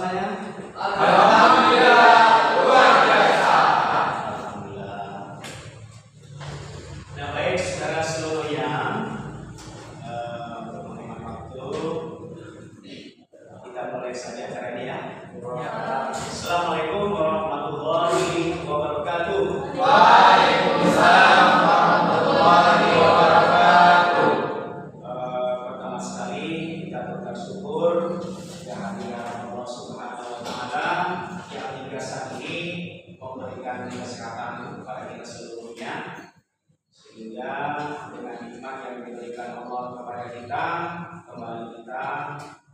semuanya? Alhamdulillah, luar biasa. Alhamdulillah. Nah baik saudara seluruhnya, untuk menghemat waktu kita mulai saja acara ini ya. Assalamualaikum warahmatullahi wabarakatuh. Waalaikumsalam warahmatullahi wabarakatuh. Pertama sekali kita bersyukur kehadiran Allah Subhanahu wa Ta'ala yang hingga saat ini memberikan kesehatan kepada kita seluruhnya, sehingga dengan nikmat yang diberikan Allah kepada kita, kembali kita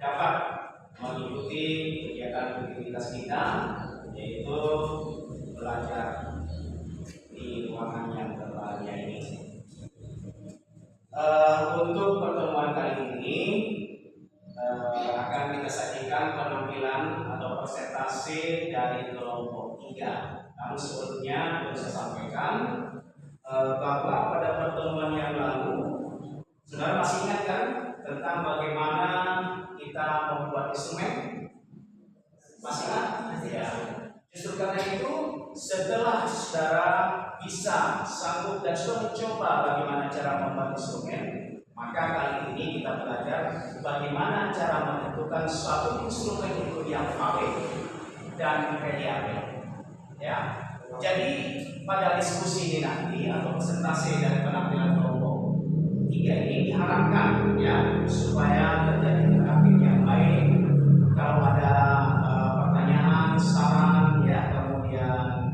dapat mengikuti kegiatan aktivitas kita, yaitu belajar di ruangan yang berbahagia ini. Untuk pertemuan kali ini akan kita sajikan penampilan atau presentasi dari kelompok 3. Namun sebelumnya perlu saya sampaikan bahwa pada pertemuan yang lalu, saudara masih ingat kan tentang bagaimana kita membuat instrumen? Masih ingat? Ya. Justru karena itu, setelah saudara bisa, sanggup dan sudah mencoba bagaimana cara membuat instrumen, maka kali ini kita belajar bagaimana cara menentukan suatu instrumen itu yang valid dan reliable. Ya. Jadi pada diskusi ini nanti atau presentasi dan penampilan kelompok 3 ini diharapkan ya supaya terjadi interaktif yang baik. Kalau ada pertanyaan, saran, ya kemudian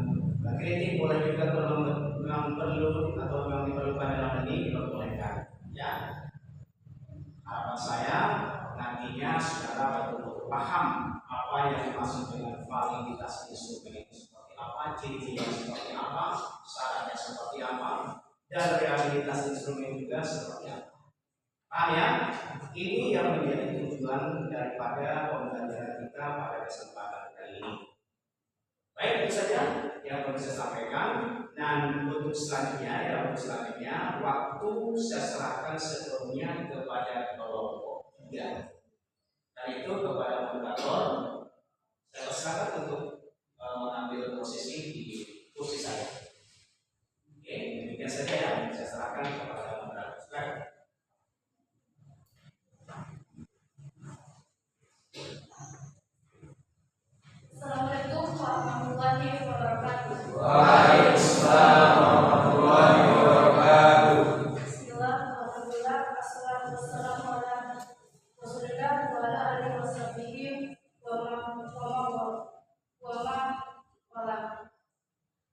kritik boleh juga kalau memang perlu atau memang diperlukan dalam ini diperbolehkan. Ya, harapan saya nantinya saudara betul-betul paham apa yang dimaksud dengan validitas instrumen itu seperti apa, ciri-cirinya seperti apa, syaratnya seperti apa, dan realitas instrumen juga seperti apa. Paham ya? Ini yang menjadi tujuan daripada pembelajaran kita pada kesempatan kali ini. Baik, itu saja yang perlu saya sampaikan. Dan untuk selanjutnya, waktu saya serahkan sepenuhnya kepada kelompok 3. Dan itu kepada moderator, saya persilakan untuk mengambil posisi di kursi saya. Oke, demikian saja yang saya serahkan kepada moderator. Silakan. Assalamualaikum warahmatullahi wabarakatuh. Waalaikumsalam warahmatullahi wabarakatuh. Bismillah, alhamdulillah, wassalatu wassalamu ala Rasulillah wa ala alihi washabbihi wa ma wala.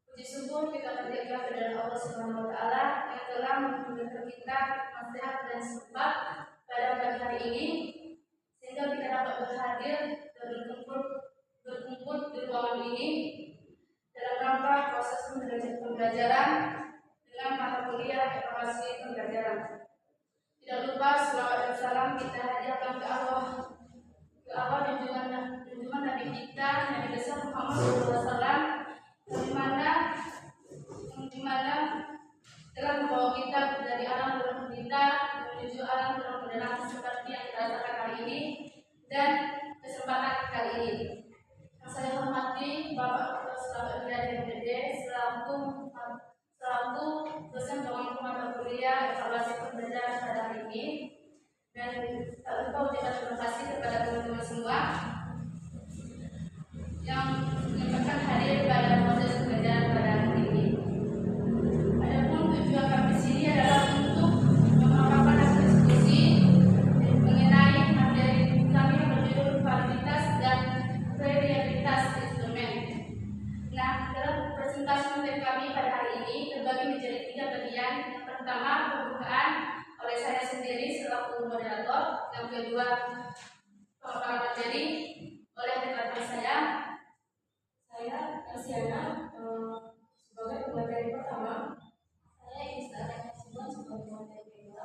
Puji syukur kita panjatkan kepada Allah Subhanahu wa Ta'ala yang telah memberikan kita nasihat dan sebab pada pagi hari ini, sehingga kita dapat berhadir dan berkumpul di ruangan ini dalam rangka proses pembelajaran dengan mata kuliah evaluasi pembelajaran. Tidak lupa selawat dan salam kita hadiahkan ke Allah junjungan Nabi kita Nabi besar Muhammad SAW, di mana telah membawa kita dari alam dalam kita menuju alam dalam kebenaran seperti yang kita rasakan hari ini dan kesempatan kali ini. Yang saya hormati Bapak Dr. Selamat Riyadi MPD selaku dosen pengampu mata kuliah evaluasi pembelajaran pada hari ini, dan tak lupa ucapkan terima kasih kepada teman-teman semua yang menyempatkan hadir pada proses pembelajaran pada hari ini. Adapun tujuan kami sini adalah untuk memaparkan hasil diskusi mengenai materi kami yang berjudul validitas dan reliabilitas instrumen. Nah, dalam presentasi materi kami pada hari ini terbagi menjadi 3 bagian. Yang pertama, pembukaan oleh saya sendiri selaku moderator. Yang kedua, pemaparan materi oleh rekan saya Asiana sebagai pemateri pertama. Saya Isra Simon sebagai pemateri kedua.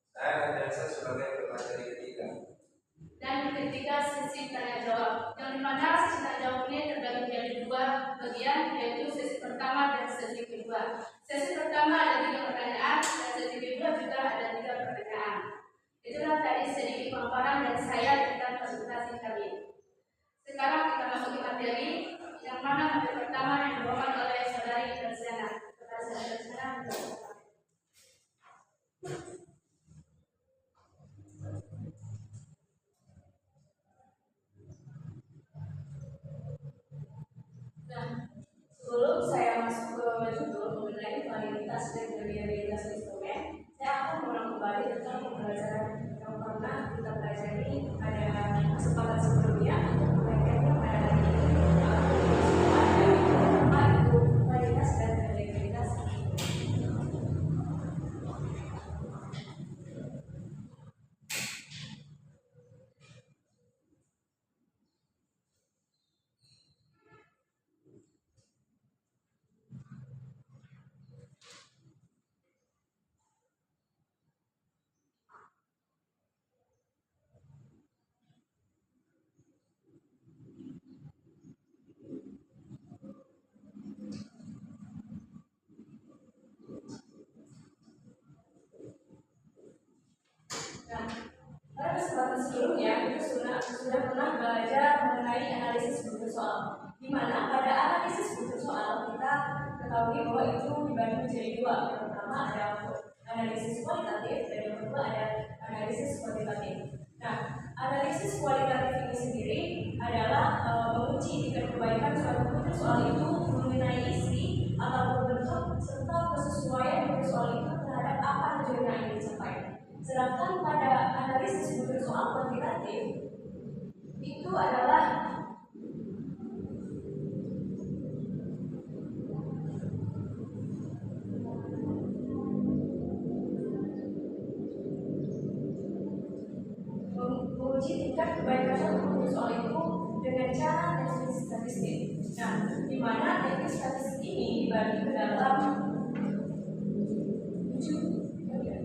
Saya Desa sebagai pemateri ketiga. Dan yang ketiga, sesi tanya jawab, yang dimana sesi tanya jawab ini terbagi menjadi 2 bagian, yaitu sesi pertama dan sesi kedua. Sesi pertama ada 3 pertanyaan dan sesi kedua juga ada 3 pertanyaan. Itulah tadi sedikit pemaparan dari saya tentang presentasi kali ini. Sekarang kita masuki materi yang mana materi pertama yang dibawakan oleh saudari Tersiana. Kepada saudari Tersiana. Nah, sebelum saya masuk ke judul mengenai validitas dan reliabilitas instrumen, saya akan mengulang kembali tentang pembelajaran yang pernah kita pelajari pada kesempatan sebelumnya untuk mengaitkannya pada hari ini. Apa itu validitas dan reliabilitas instrumen? Nah, pada kesempatan sebelumnya kita sudah pernah belajar mengenai analisis struktur soal, di mana pada analisis struktur soal kita ketahui bahwa itu dibagi menjadi dua. Yang pertama ada analisis kualitatif dan yang kedua ada analisis kuantitatif. Nah, analisis kualitatif ini sendiri adalah menguji tingkat kebaikan suatu struktur soal itu mengenai isi atau bentuk serta kesesuaian struktur soal itu terhadap apa tujuan yang ingin dicapai. Sedangkan pada analisis struktur soal kuantitatif itu adalah menguji tingkat kebaikan suatu struktur soal itu dengan cara teknik statistik. Nah, di mana teknik statistik ini dibagi ke dalam 7 bagian.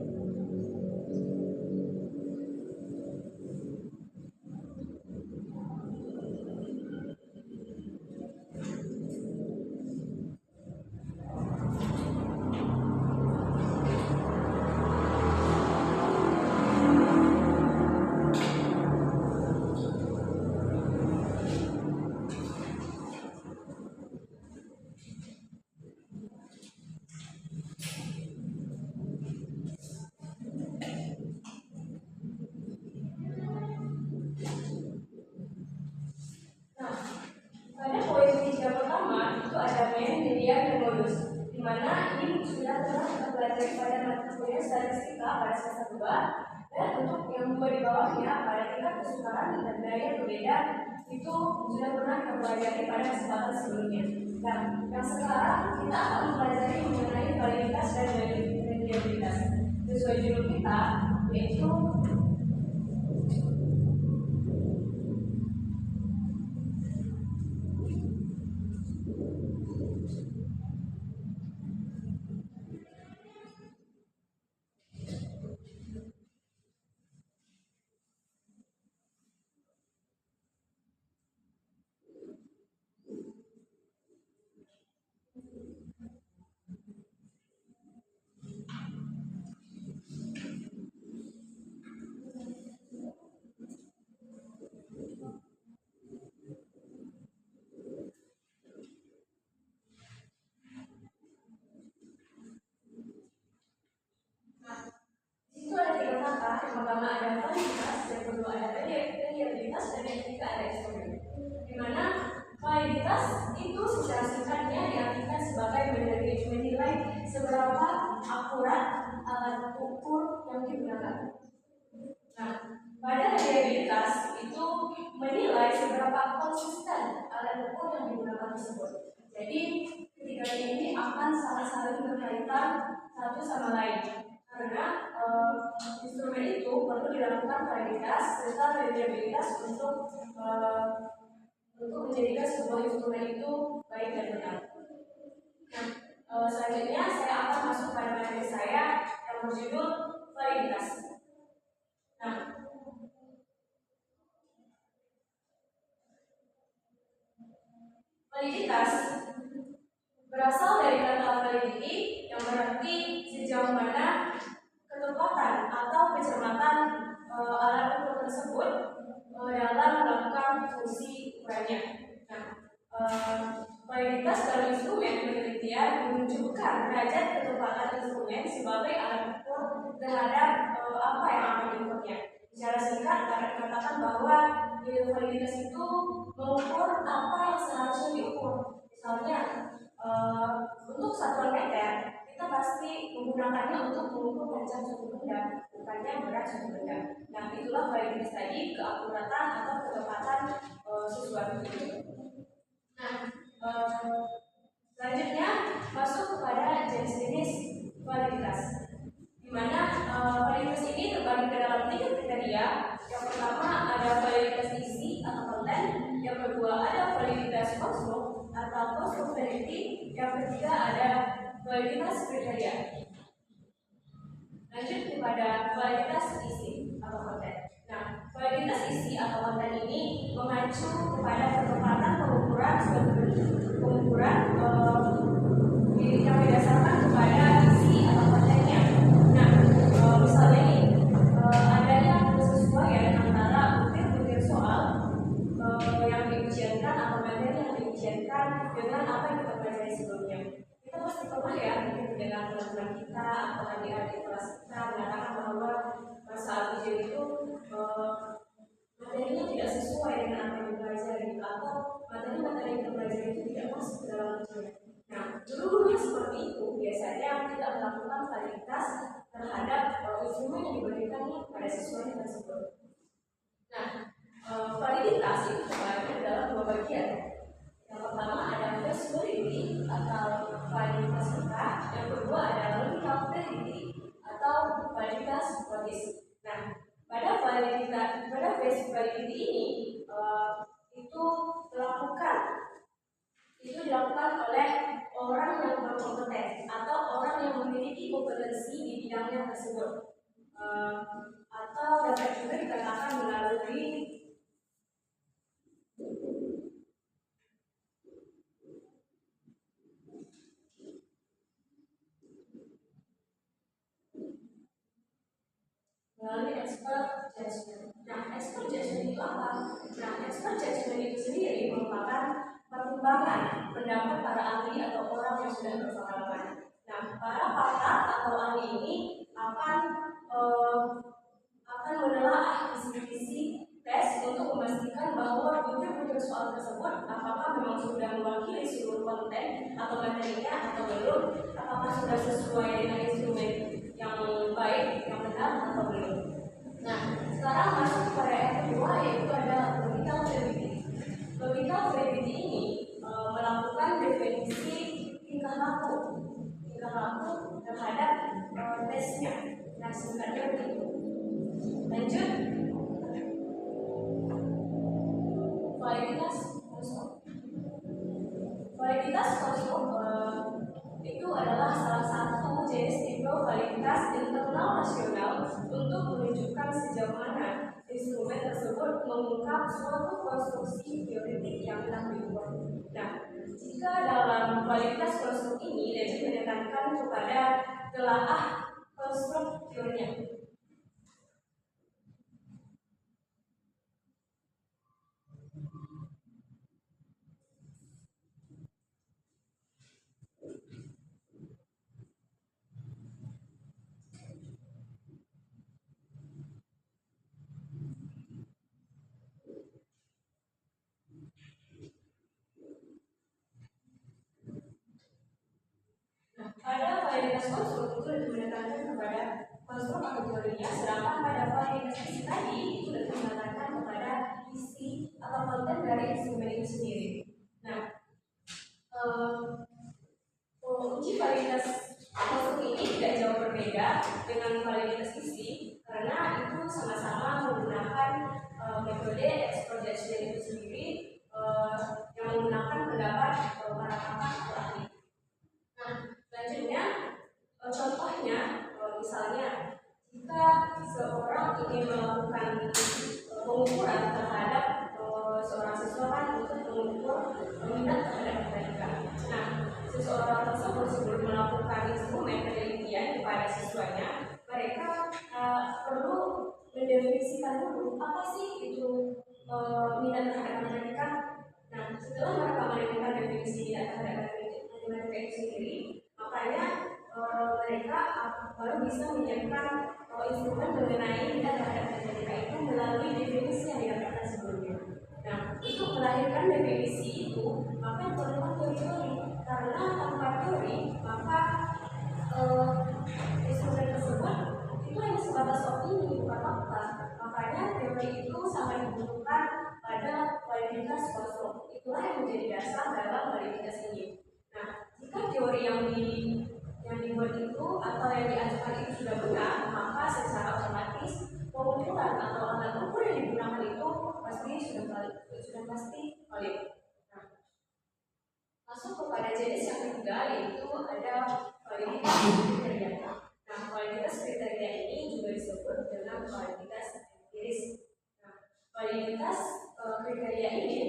Nah, pada poin ketiga pertama itu ada mean, median, dan modus, di mana ini sudah pernah kita pelajari pada mata kuliah statistika pada semester 2, dan untuk yang dua di bawahnya pada tingkat kesukaran dan daya berbeda itu sudah pernah kita pelajari pada kesempatan sebelumnya. Nah, yang sekarang kita akan mempelajari mengenai validitas dan reliabilitas sesuai judul kita, yaitu itu ada tiga kata. Yang pertama ada validitas, yang kedua ada reliabilitas, dan yang ketiga ada eksperimen. Di mana validitas itu secara singkatnya diartikan sebagai menilai seberapa akurat alat ukur yang digunakan. Nah, pada reliabilitas itu menilai seberapa konsisten alat ukur yang digunakan tersebut. Jadi ketiga ini akan sangat saling berkaitan satu sama lain. Karena instrumen itu perlu dilakukan validitas serta reliabilitas untuk menjadikan sebuah instrumen itu baik dan benar. Nah, selanjutnya saya akan masuk pada materi saya yang berjudul validitas. Nah, validitas berasal dari kata validity yang berarti sejauh mana ketepatan atau kecermatan alat ukur tersebut dalam melakukan fungsi ukurannya. Nah, validitas dalam instrumen penelitian menunjukkan derajat ketepatan instrumen sebagai alat ukur terhadap apa yang akan diukurnya. Secara singkat dapat dikatakan bahwa validitas itu mengukur apa yang seharusnya diukur. Misalnya untuk satuan meter kita pasti menggunakannya untuk mengukur panjang suatu benda, bukannya berat suatu benda. Nah, itulah validitas tadi, keakuratan atau ketepatan sesuatu itu. Nah, selanjutnya masuk kepada jenis-jenis validitas, di mana validitas ini terbagi ke dalam 3 kriteria. Yang pertama ada validitas isi atau konten, yang kedua ada validitas konstruk atau konstruk validity, yang ketiga ada validitas kriteria. Lanjut kepada validitas isi atau konten. Nah, validitas isi atau konten ini mengacu kepada ketepatan pengukuran suatu pengukuran yang didasarkan kepada isi atau kontennya. Nah, misalnya ini adanya kesesuaian antara butir-butir soal yang diujiankan atau materi yang diujiankan dengan apa yang kita pelajari sebelumnya. Kita pasti pernah ya dengan teman-teman kita atau adik-adik kelas kita mengatakan bahwa saat ujian itu materinya tidak sesuai dengan apa yang dipelajari atau materi-materi yang kita pelajari itu tidak masuk ke dalam ujian. Nah, guru-guru yang seperti itu biasanya tidak melakukan validitas terhadap instrumen yang diberikan pada siswanya tersebut. Nah, validitas itu terbagi dalam 2 bagian. Yang pertama ada face validity atau validitas kita, yang kedua ada logical validity atau validitas logis. Nah, pada face validity ini itu dilakukan oleh orang yang berkompeten atau orang yang memiliki kompetensi di bidangnya tersebut, atau dapat juga dikatakan melalui expert judgment. Nah, expert judgment itu apa? Nah, expert judgment itu sendiri merupakan pertimbangan pendapat para ahli atau orang yang sudah berpengalaman. Nah, para pakar atau ahli ini akan menelaah isi-isi tes untuk memastikan bahwa butir-butir soal tersebut apakah memang sudah mewakili seluruh konten atau materinya atau belum, apakah sudah sesuai dengan instrumen yang baik, yang benar atau belum. Nah, sekarang masuk kepada yang kedua, yaitu ada logical validity. Logical validity ini melakukan definisi tingkah laku terhadap tesnya. Nah, singkatnya begitu. Lanjut, validitas konstruk. Validitas konstruk itu adalah salah satu jenis tipe validitas internal nasional untuk menunjukkan sejauh mana instrumen tersebut mengungkap suatu konstruksi teoretik yang hendak diukur. Nah, jika dalam validitas konstruk ini lebih menekankan kepada telaah konstruk teorinya. Pada validitas konstruk itu lebih menekankan kepada konstruk atau teorinya, sedangkan pada validitas isi tadi itu lebih menekankan kepada isi atau konten dari instrumen itu sendiri. Nah, uji validitas konstruk ini tidak jauh berbeda dengan validitas isi karena itu sama-sama menggunakan metode expert judgment itu sendiri yang menggunakan pendapat para pakar atau ahli. Nah, selanjutnya contohnya misalnya jika seorang ingin melakukan pengukuran terhadap seorang siswa kan untuk mengukur minat terhadap matematika. Nah, seseorang tersebut sebelum melakukan instrumen penelitian kepada siswanya, mereka perlu mendefinisikan dulu apa sih itu minat terhadap matematika. sendiri. Makanya mereka baru bisa menyiapkan instrumen mengenai dan terhadap matematika itu melalui definisi yang didapatkan sebelumnya. Nah, untuk melahirkan definisi itu, maka perlu teori, karena tanpa teori maka instrumen tersebut itu hanya sebatas opini, bukan fakta. Makanya teori itu sangat dibutuhkan pada validitas kosong. Itulah yang menjadi dasar dalam validitas ini. Nah, jika teori yang dibuat itu atau yang diajukan itu sudah benar, maka secara otomatis pengumpulan atau alat ukur yang digunakan itu sudah pasti valid. Nah, masuk kepada jenis yang ketiga, yaitu ada validitas kriteria. Nah, validitas kriteria ini juga disebut dengan validitas empiris. Nah, validitas kriteria ini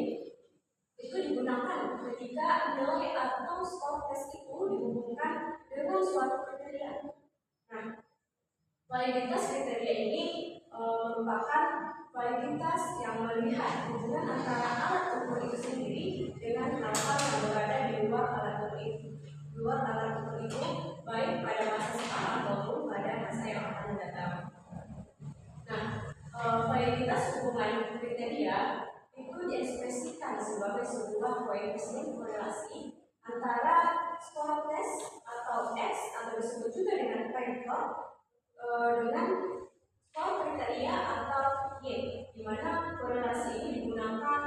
itu digunakan ketika nilai atau skor tes itu dihubungkan dengan suatu kriteria. Nah, validitas kriteria ini merupakan validitas yang melihat hubungan antara alat ukur itu sendiri dengan hal-hal yang berada di luar alat ukur itu. Luar alat ukur itu baik pada masa sekarang maupun pada masa yang akan datang. Nah, validitas hubungan kriteria itu diekspresikan sebagai sebuah koefisien korelasi antara skor tes atau X atau disebut juga dengan prediktor dengan skor kriteria atau Y, di mana korelasi ini digunakan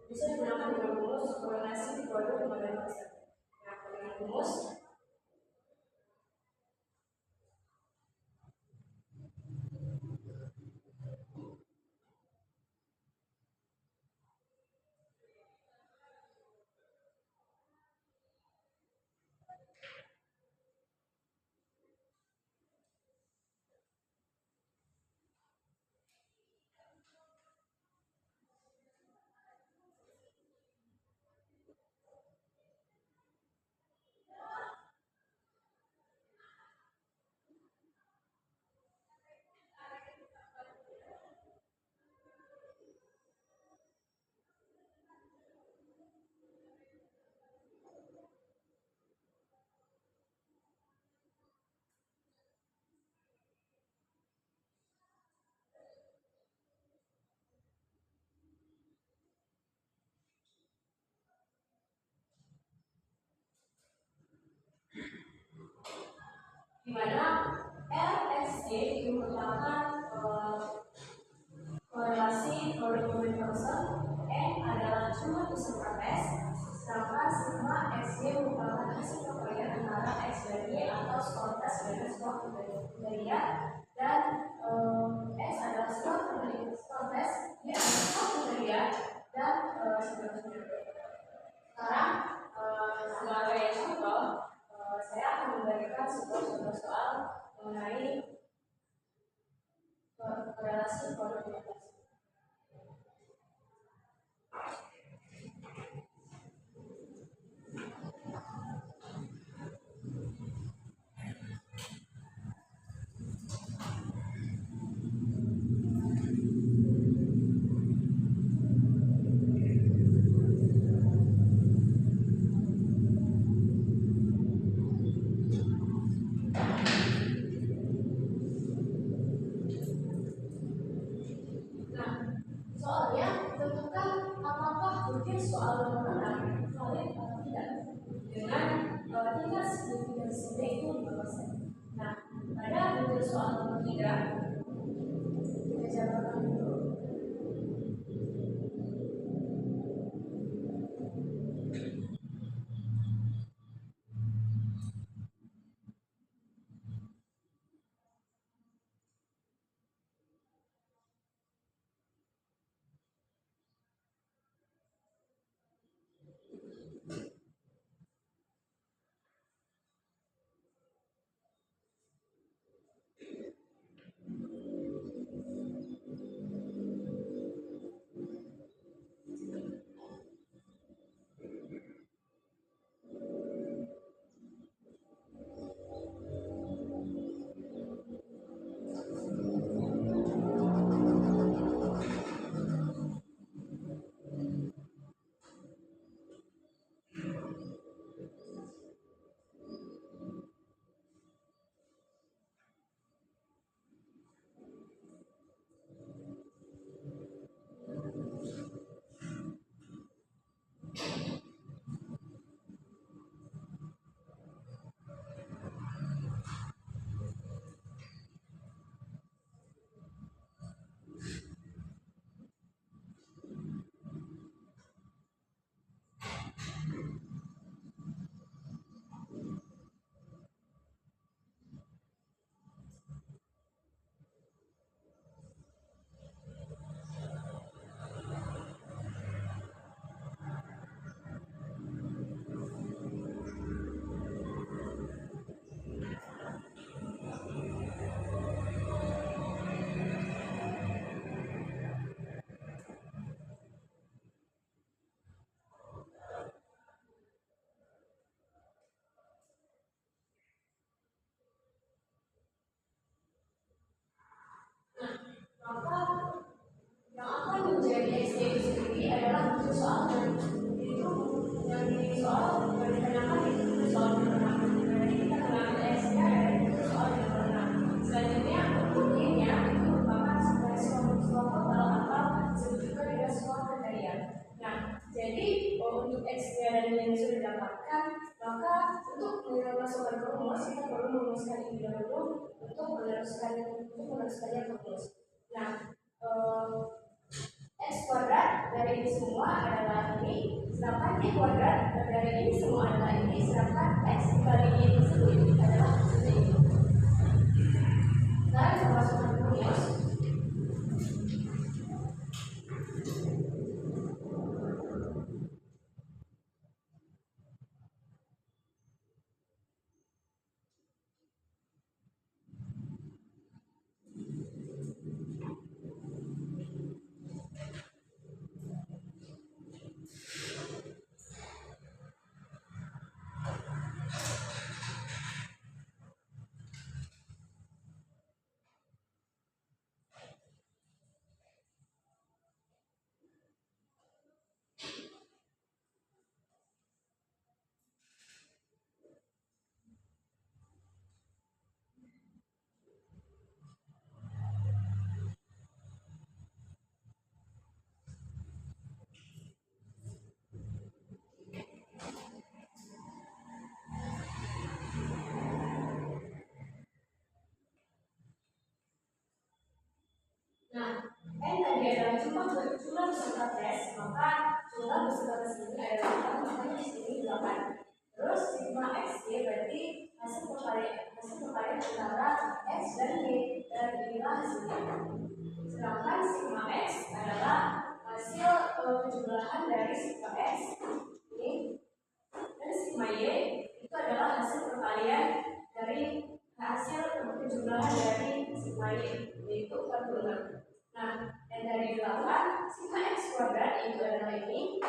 bisa digunakan dengan rumus korelasi produk model tersebut. Nah, dengan rumus di mana RSG itu merupakan korelasi produk person, N adalah jumlah peserta tes, sedangkan sigma XY merupakan hasil perkalian antara X dan Y atau skor tes dengan skor kriteria, dan X adalah skor tes, Y adalah skor kriteria, dan seterusnya. Sekarang sebagai contoh, saya akan memberikan sebuah contoh soal mengenai korelasi produk person. Soalnya tentukan apakah mungkin soal mengenai valid atau tidak dengan tingkat signifikansi itu 5%. Nah, pada butir soal nomor 3 kita jabarkan dulu. ya. Nah, jadi untuk X-nya dan Y sudah didapatkan, maka untuk memasukkan ke rumus kita perlu merumuskan ini dahulu untuk meneruskannya ke rumus. Nah, X kuadrat dari ini semua adalah ini, sedangkan Y kuadrat dari ini semua adalah ini, sedangkan X dikali Y tersebut adalah seperti ini. Sekarang kita masukkan ke rumus. Nah, tadi adalah jumlah peserta tes, maka jumlah peserta tes ini adalah makanya di sini 8. Terus sigma X Y berarti hasil perkalian antara X dan Y, dan inilah hasilnya. Sedangkan sigma X adalah hasil penjumlahan dari sigma X ini, dan sigma Y itu adalah hasil perkalian dari hasil penjumlahan dari sigma Y, yaitu 46. Nah, yang dari 8, sigma X kuadrat itu adalah ini,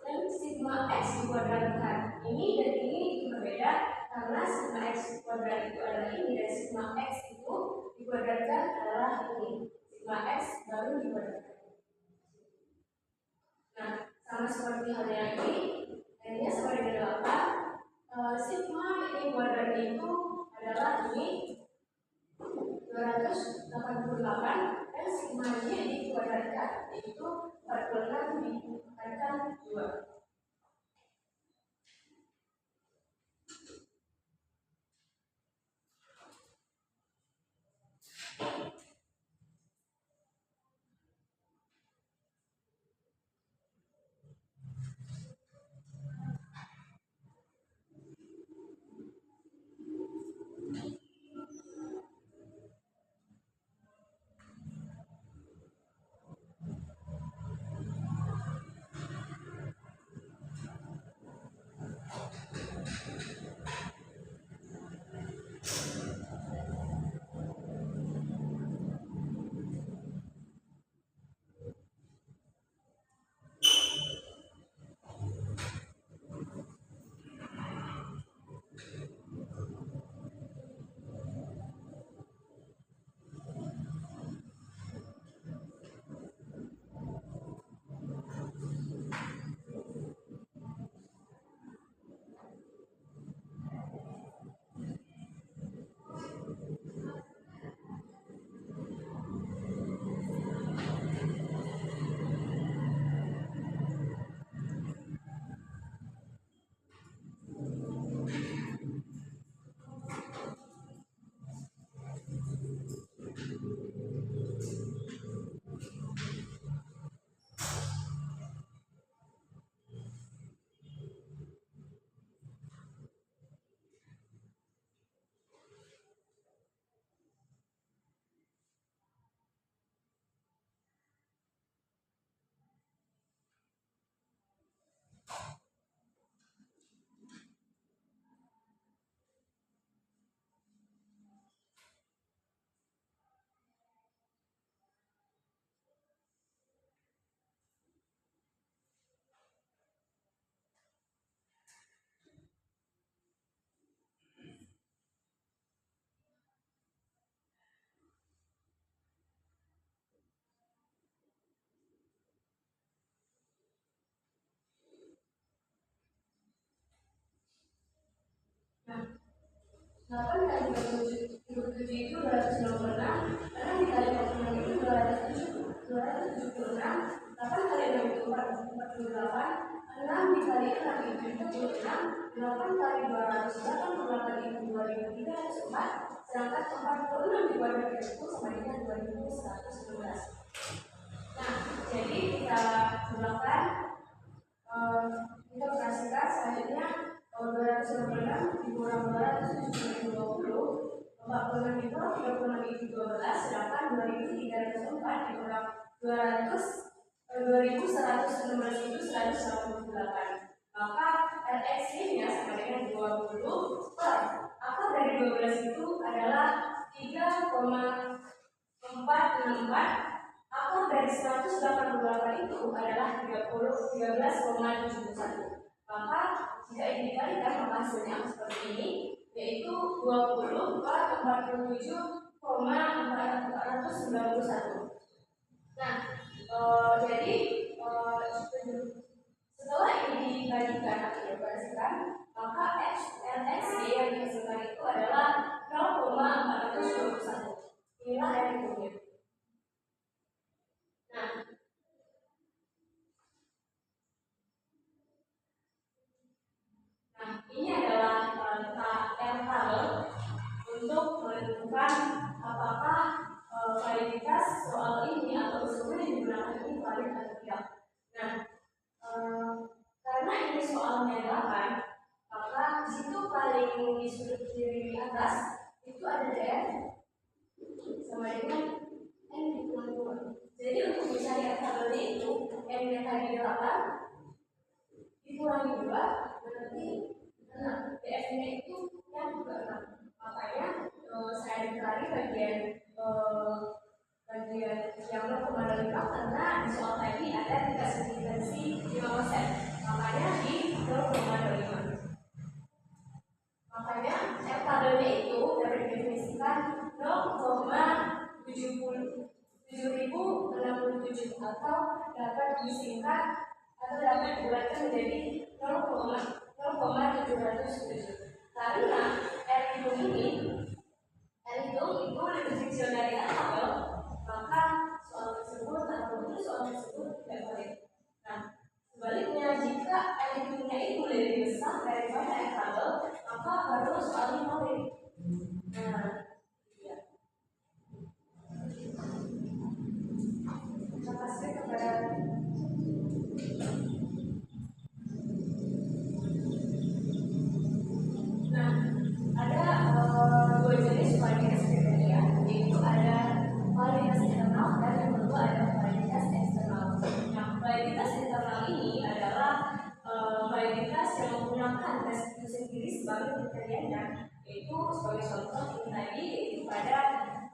dan sigma X dikuadratkan ini dan ini berbeda karena sigma X kuadrat itu adalah ini dan sigma X itu dikuadratkan adalah ini. Sigma X baru dikuadratkan. Nah, sama seperti halnya ini, ini sama dengan 8. Sigma ini kuadrat itu adalah ini 288, dan sigma Y dikuadratkan yaitu 46 dikuadratkan 2. Nah, 8 kali 27 itu 296, karena dikali 46 itu 276, 8 kali 6 48, 6 dikali 6 itu 76, 8 kali 288 itu 2304, sedangkan 46 dikuadrat itu sama dengan 2116. Nah, jadi kita gunakan kita operasikan selanjutnya 266 dikurang 220, 46 itu 36 itu 12, sedangkan 2304 dikurang 2116 itu 188. Maka LXI nya sama dengan 20 per akar dari 12 itu adalah 3,464, akar dari 188 itu adalah 13,71. Maka jika ini dikalikan maka hasilnya seperti ini, yaitu 20 per 47,491. Nah, jadi setelah ini dibandingkan atau dioperasikan, maka LXY yang dihasilkan itu adalah 0,421. Inilah yang hitungnya. Nah, ini adalah tabel untuk menentukan apakah validitas soal ini atau usulnya yang digunakan ini valid atau tidak. Nah, karena ini soalnya 8, maka di situ paling di sudut kiri atas itu ada DR sama dengan N dikurangi 2. Jadi untuk mencari tabelnya itu N nya tadi 8 dikurangi 2 berarti 6. DF nya itu yang juga 6. Makanya saya dicari bagian yang 0,5 karena di soal tadi ada tingkat signifikansi 5%. Makanya di 0,5. Makanya tabelnya itu dapat didefinisikan 0,7067 atau dapat disingkat atau dapat dibulatkan menjadi 0,707. Karena R hitung itu lebih kecil dari tabel, maka soal tersebut atau soal tersebut tidak valid. Nah, sebaliknya jika R hitungnya itu lebih besar daripada R tabel, maka baru soalnya valid. Nah, ya. Terima kasih kepada ada dua jenis validitas kriteria, yaitu ada validitas internal dan yang kedua ada validitas eksternal. Nah, validitas internal ini adalah validitas yang menggunakan tes itu sendiri sebagai kriterianya, yaitu sebagai contoh ini tadi yaitu pada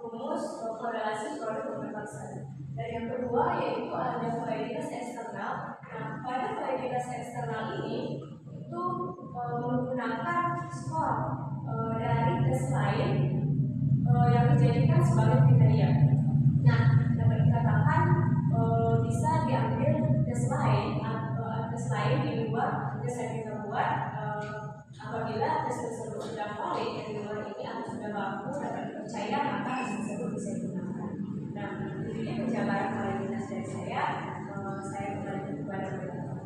rumus korelasi produk pemberkasaan. Dan yang kedua yaitu ada validitas eksternal. Nah, pada validitas eksternal ini itu menggunakan skor dari tes lain yang dijadikan sebagai kriteria. Nah, dapat dikatakan bisa diambil tes lain di luar tes yang kita buat apabila tes tersebut sudah valid yang di luar ini atau sudah baku dapat dipercaya maka tes tersebut bisa digunakan. Nah, ini penjabaran validitas dari saya kembali kepada mereka.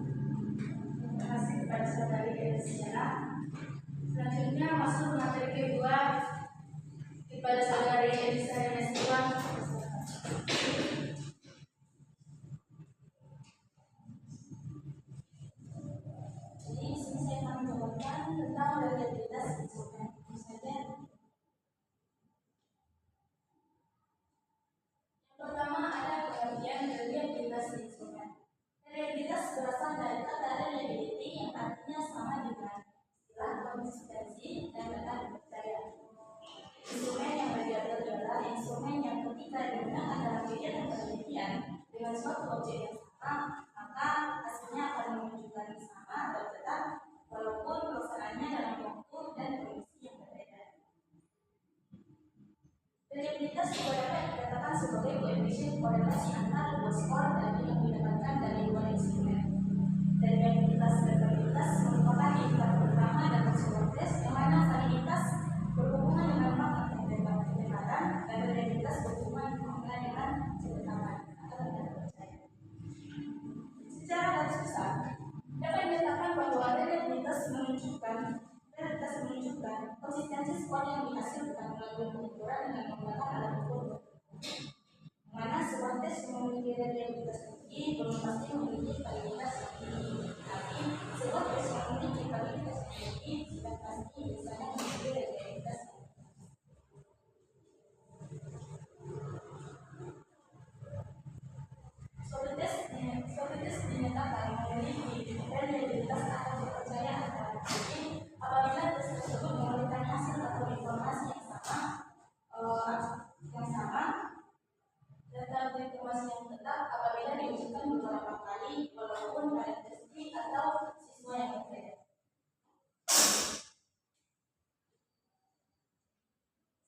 Terima kasih kepada saudari dari sejarah. Selanjutnya masuk materi kedua kepada saudari Elisa Ernestiwan. Jadi di sini saya akan menjelaskan tentang reliabilitas instrumen. Yang pertama ada pengertian reliabilitas instrumen. Reliabilitas berasal dari kata reliability yang artinya sama dengan konsistensi dan dapat dipercaya. Instrumen yang reliable adalah instrumen yang ketika digunakan dalam kegiatan penelitian dengan suatu objek yang sama, maka hasilnya akan menunjukkan sama atau tetap walaupun pelaksanaannya dalam waktu dan kondisi yang berbeda. Reliabilitas juga dapat dikatakan sebagai koefisien korelasi antara dua skor dari yang didapatkan dari dua instrumen. Dan reliabilitas dan validitas merupakan indikator utama dalam sebuah tes yang mana validitas berhubungan dengan makna kebenaran dan reliabilitas berhubungan dengan ketetapan atau tidak percaya. Secara garis besar, dapat dikatakan bahwa reliabilitas menunjukkan konsistensi skor yang dihasilkan melalui pengukuran dengan menggunakan alat ukur. Mana sebuah tes memiliki reliabilitas tinggi belum pasti memiliki validitas yang tinggi. Tapi sebuah tes yang memiliki validitas yang tinggi sudah pasti biasanya memiliki reliabilitas yang tinggi. Suatu tes dinyatakan memiliki reliabilitas atau kepercayaan terhadap diri apabila tes tersebut memberikan hasil atau informasi yang sama data informasi yang tetap apabila diujikan beberapa kali walaupun pada tes atau siswa yang berbeda.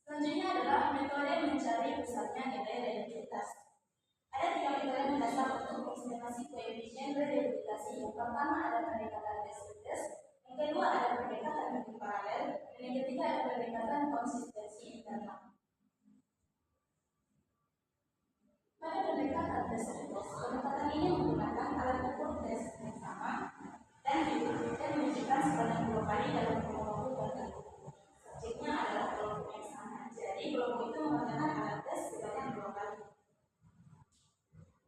Selanjutnya adalah metode mencari besarnya nilai reliabilitas. Ada 3 metode mendasar untuk mengestimasi koefisien reliabilitas. Yang pertama ada pendekatan tes, yang kedua ada pendekatan bukti paralel, dan yang ketiga ada pendekatan konsistensi internal. Pada pendekatan pendekatan ini menggunakan alat ukur tes yang sama dan diujikan sebanyak 2 kali dalam kelompok tertentu. Subjeknya adalah kelompok yang sama, jadi kelompok itu menggunakan alat tes sebanyak 2 kali.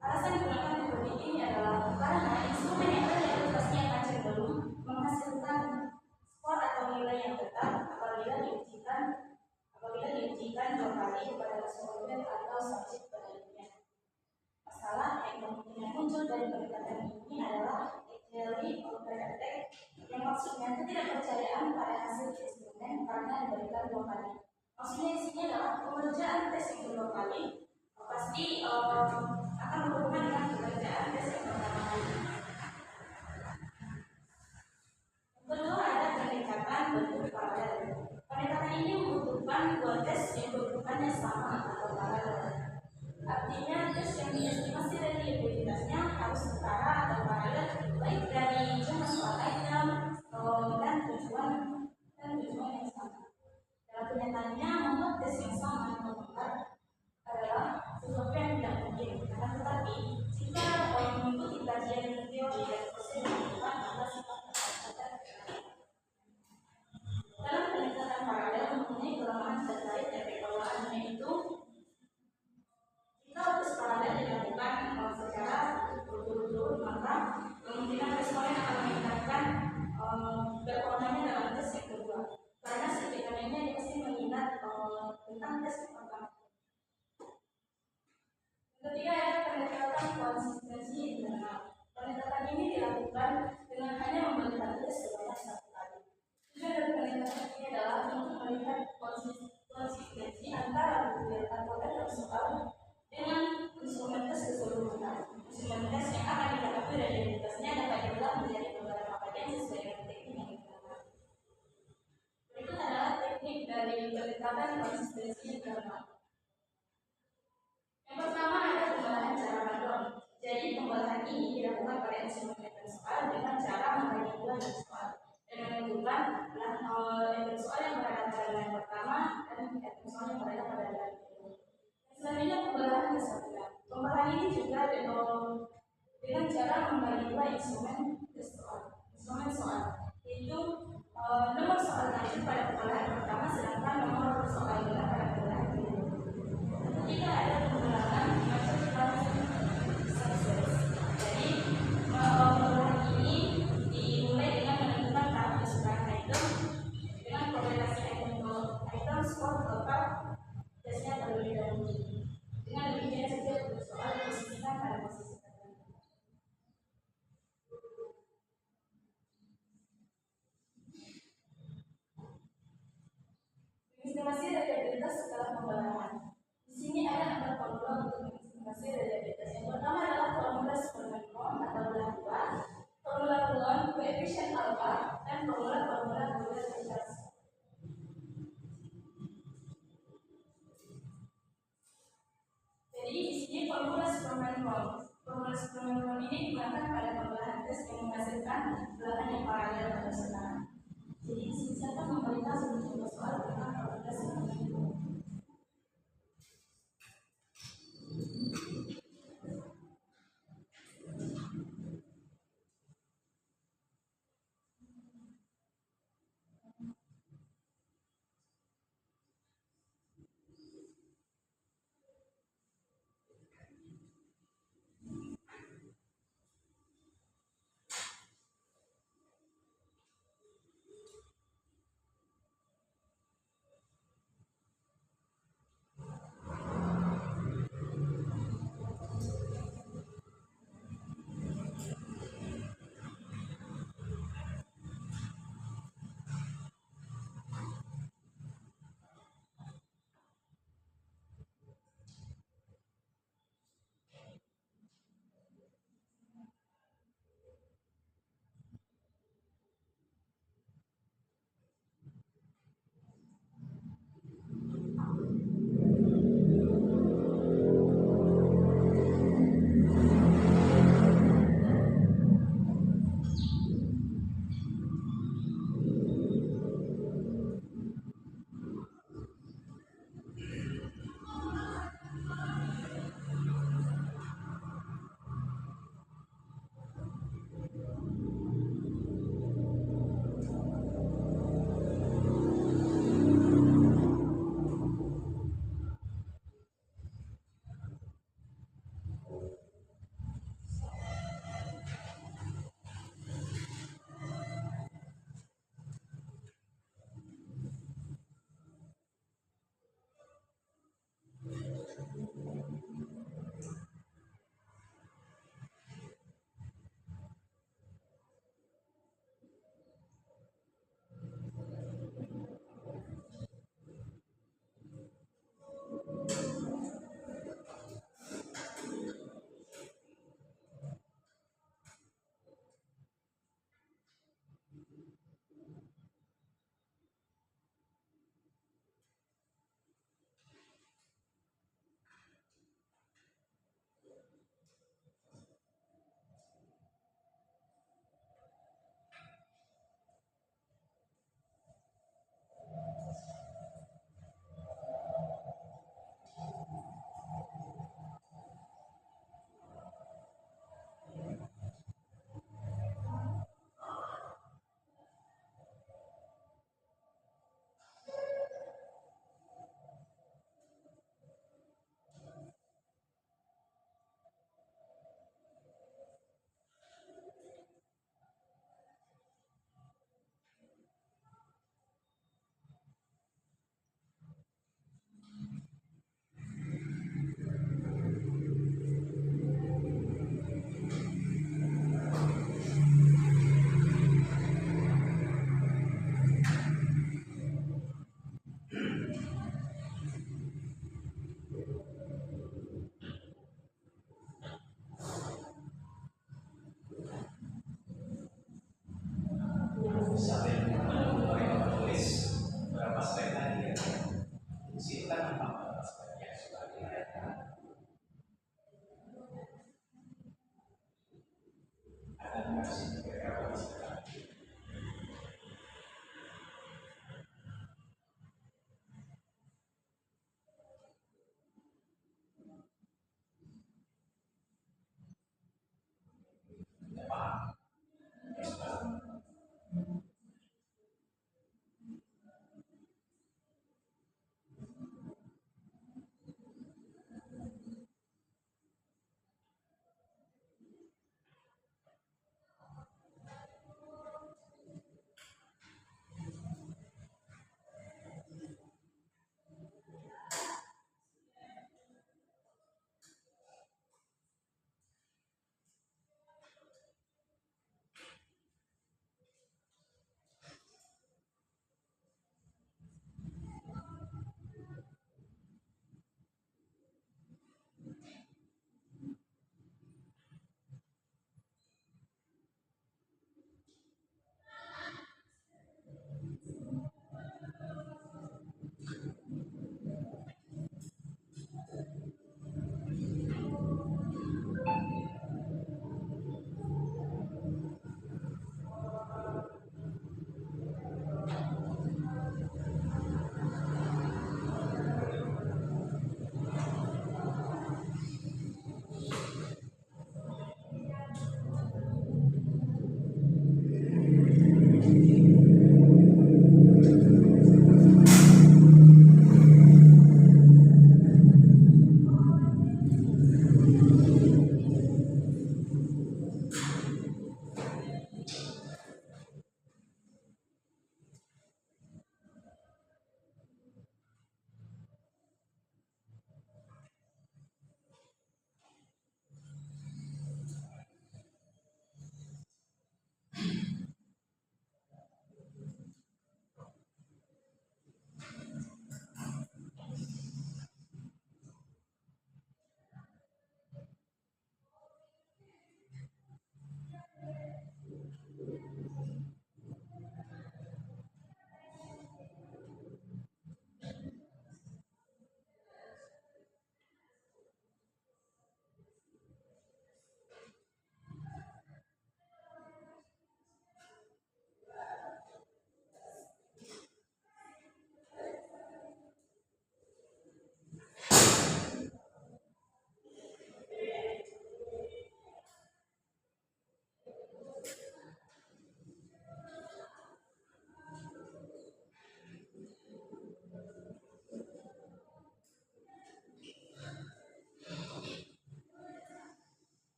Alasan digunakan metode ini adalah karena instrumen yang reliabilitasnya akan cenderung menghasilkan skor atau nilai yang tetap apabila diujikan 2 kali kepada responden atau subjek penelitian. Masalah yang kemungkinan muncul dari pendekatan ini adalah theory of effect, yang maksudnya ketidakpercayaan pada hasil eksperimen karena diberikan 2 kali. Maksudnya di sini adalah pengerjaan tes yang kedua kali pasti akan berhubungan dengan pengerjaan tes yang pertama kali. Kedua ada pendekatan bentuk paralel. Pendekatan ini membutuhkan 2 tes yang bentukannya sama atau paralel. Artinya tes yang diestimasi reliabilitasnya harus setara atau paralel baik dari jumlah soal item dan tujuan yang sama. Dalam kenyataannya membuat tes yang sama atau benar adalah sesuatu yang tidak mungkin. Akan tetapi jika mengikuti kajian teori dan proses penelitian maka sifat terkait. Dalam pendekatan paralel mempunyai kelemahan terkait dan pengelolaannya itu. Jika tes paralel dilakukan secara berturut-turut maka kemungkinan responden akan meningkatkan performanya dalam tes yang kedua. Karena setidaknya dia pasti mengingat tentang tes yang pertama. Ketiga ada pendekatan konsistensi internal. Pendekatan ini dilakukan dengan hanya memberikan tes sebanyak 1 kali. Tujuan dari pendekatan ini adalah untuk melihat konsistensi antara bukti atau data soal dengan instrumen tes keseluruhan. Instrumen tes yang akan didapati reliabilitasnya dapat dibelah menjadi beberapa bagian sesuai dengan teknik yang digunakan. Berikut adalah teknik dari pendekatan konsistensi internal. Yang pertama ada pembelahan cara random. Jadi pembelahan ini dilakukan pada instrumen soal dengan cara membagi 2 soal dan menentukan soal yang berada pada bulan pertama dan soal yang berada pada bulan kedua. Selanjutnya pembelahan kesatuan. Pembelahan ini juga dengan cara membagi 2 instrumen soal. Itu nomor soal lanjut pada pembelahan pertama sedangkan nomor soal benar pada pembelahan kedua. Ketiga ada pembelahan sukses. Jadi pembelahan ini dimulai dengan menentukan tahap kesukaan item dengan korelasi item skor total tesnya terlebih dahulu. Dengan demikian setiap soal diposisikan pada posisi tertentu. Estimasi reliabilitas setelah pembelahan. Di sini ada 4 formula untuk mengestimasi reliabilitas. Yang pertama adalah formula Superman atau belah 2, formula Coulomb, koefisien alpha, dan formula probabilitas. Jadi di sini formula Superman ini digunakan pada pembelahan tes yang menghasilkan belahan yang paralel pada sekarang. Jadi di sini saya akan memberikan sejumlah soal tentang probabilitas Superman. sampai mereka menulis berapa slide tadi ya. Di sini kan apa slide yang sudah dilihatkan. Ada kasih berapa slide.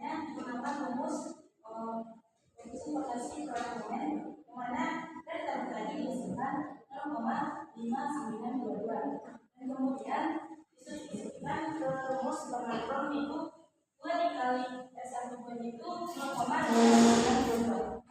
menggunakan rumus potensi proyek momen yang mana dari tabel tadi dihasilkan 0,5922 dan kemudian disubstitusikan ke rumus supermakron itu 2 dikali S1 itu 0,5922.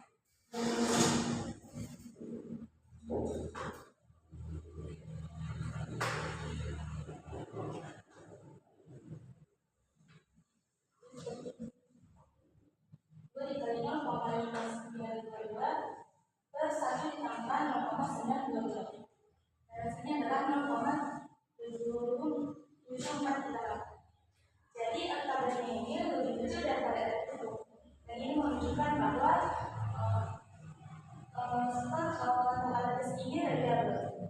Per 1 ditambah 0,922. Hasilnya adalah 0,7748. Jadi tabelnya ini lebih kecil daripada itu. Dan ini menunjukkan bahwa atas ini variabel.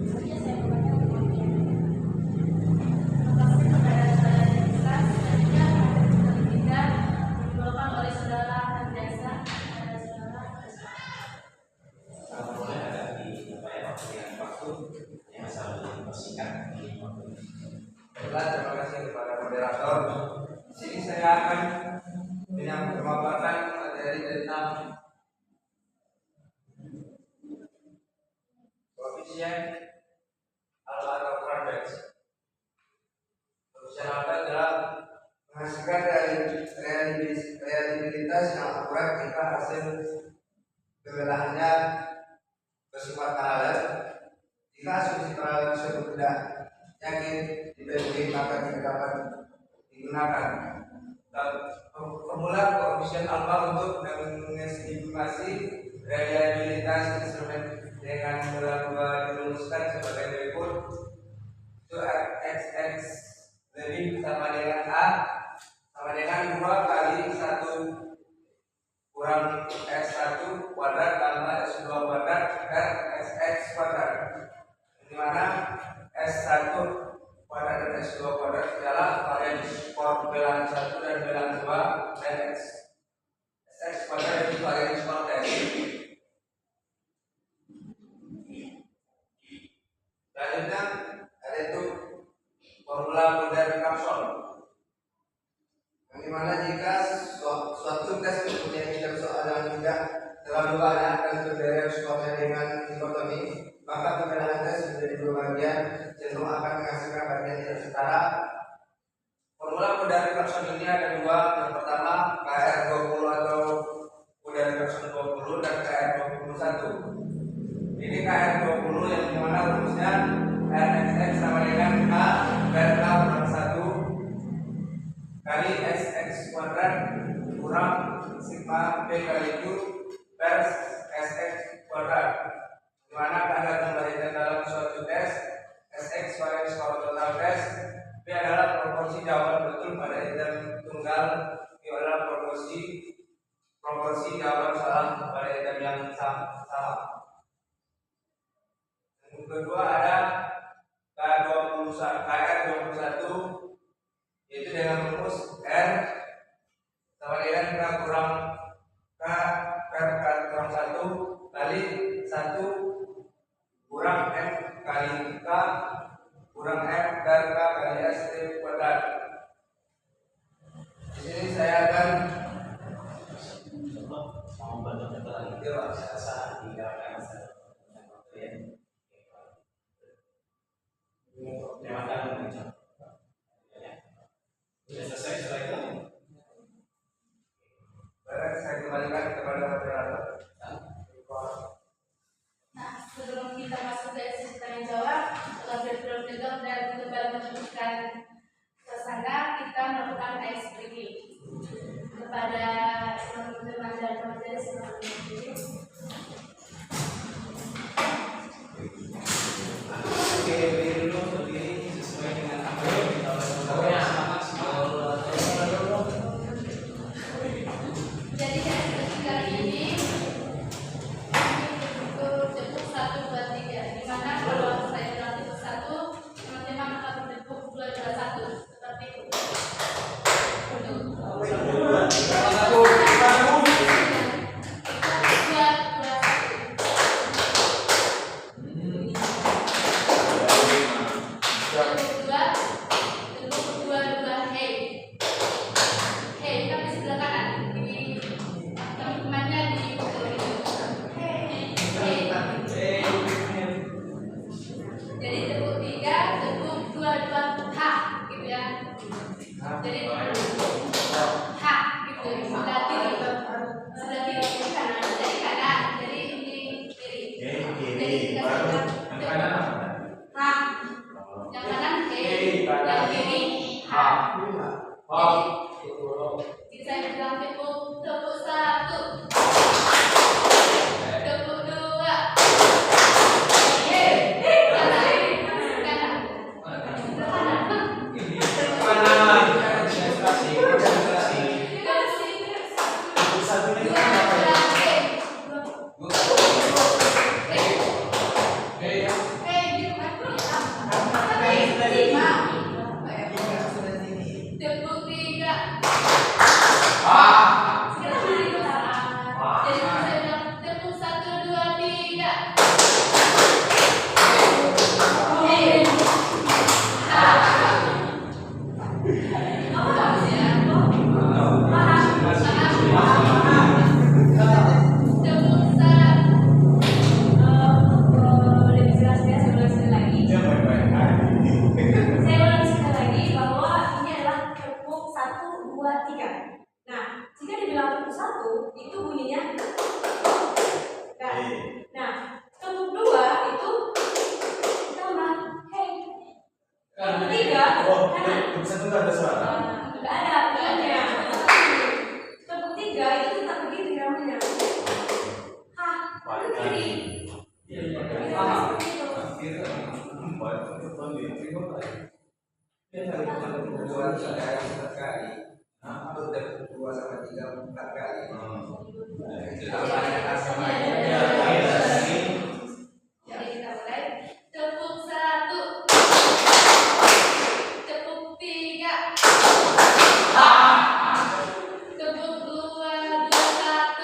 Jadi saya menggunakan kemudian. Oleh saudara Andresa, boleh ada di pemberian waktu yang selalu dipersingkat di waktu. Baiklah, terima kasih kepada moderator. Di sini saya akan memaparkan materi tentang koefisien alfa atau Krabbach. Koefisien alfa adalah menghasilkan reliabilitas yang akurat jika hasil pembelahannya bersifat paralel. Jika asumsi paralel tersebut tidak yakin dipenuhi, maka tidak dapat digunakan. Formula koefisien alfa untuk mengestimasi reliabilitas instrumen dengan dirumuskan sebagai berikut. Itu xx lebih sama dengan a sama dengan 2 kali 1 kurang S1 kuadrat tambah S2 kuadrat dan SX kuadrat, di mana S1 kuadrat dan S2 kuadrat adalah varian skor bilangan 1 dan bilangan 2 dan SX kuadrat itu varian skor tes. Selanjutnya ada itu formula Mundell-Kapson, di mana jika suatu tes mempunyai jumlah soal yang tidak terlalu banyak dan berderet skornya dengan dikotomi, maka pembedahan tes menjadi 2 bagian cenderung akan menghasilkan bagian tidak setara. Formula Mundell-Kapson ini ada 2. Yang pertama KR20 atau Mundell-Kapson 20 dan KR21. Ini KR20 yang dimana rumusnya RXX sama dengan K dan K kurang 1 kali SX kuadrat kurang sigma P kali Q per SX kuadrat, di mana ada kembalikan dalam suatu tes SX varian skor total tes, P adalah proporsi jawaban betul pada item tunggal, Q adalah proporsi jawaban salah pada item yang sama. Yang kedua ada KR21, yaitu dengan rumus R sama dengan K kurang K per K kurang 1 kali 1 kurang M kali K kurang M per K kali ST kuadrat. Di sini saya akan membantu keterangan itu saat dikatakan sudah selesai setelah itu. baik, saya kembalikan kepada moderator. Nah, sebelum kita masuk ke sesi tanya jawab, lebih dulu dan kembali meneruskan suasana, kita melakukan icebreaking kepada teman-teman dan materi sebelum ini. Oke, berdiri dulu, berdiri sesuai dengan apa yang kita lakukan. Jadi icebreaking kali ini itu tetap begitu namanya. Hah, itu kiri. Dua sama tiga 4 kali. Jadi kita mulai. Tepuk 1, tepuk 3, tepuk 2, 1.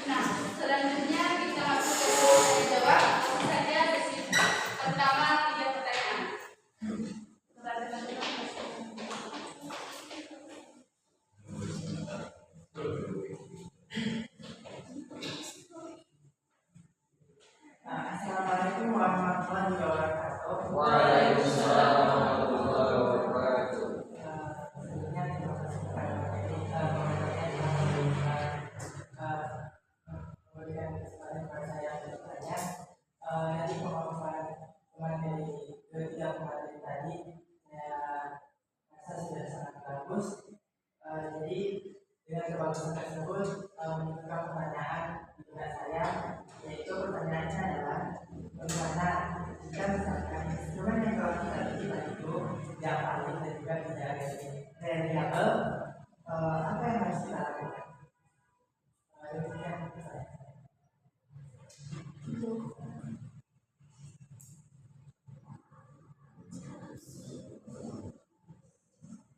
Nah, selanjutnya kita masuk ke tanya jawab. Langsung saja sesi pertama 3 pertanyaan. Assalamualaikum warahmatullahi wabarakatuh. Waalaikumsalam warahmatullahi wabarakatuh. Sebelumnya terima kasih kepada materi yang memberikan kesempatan kepada saya untuk bertanya. Dari pemaparan materi ketiga materi tadi, saya rasa sudah sangat bagus. Jadi dengan kebagusan tersebut menimbulkan pertanyaan di benak saya, yaitu pertanyaannya adalah bagaimana jika misalkan instrumen yang telah kita pilih itu tidak valid dan juga tidak reliable, apa yang harus kita lakukan? Demikian saya.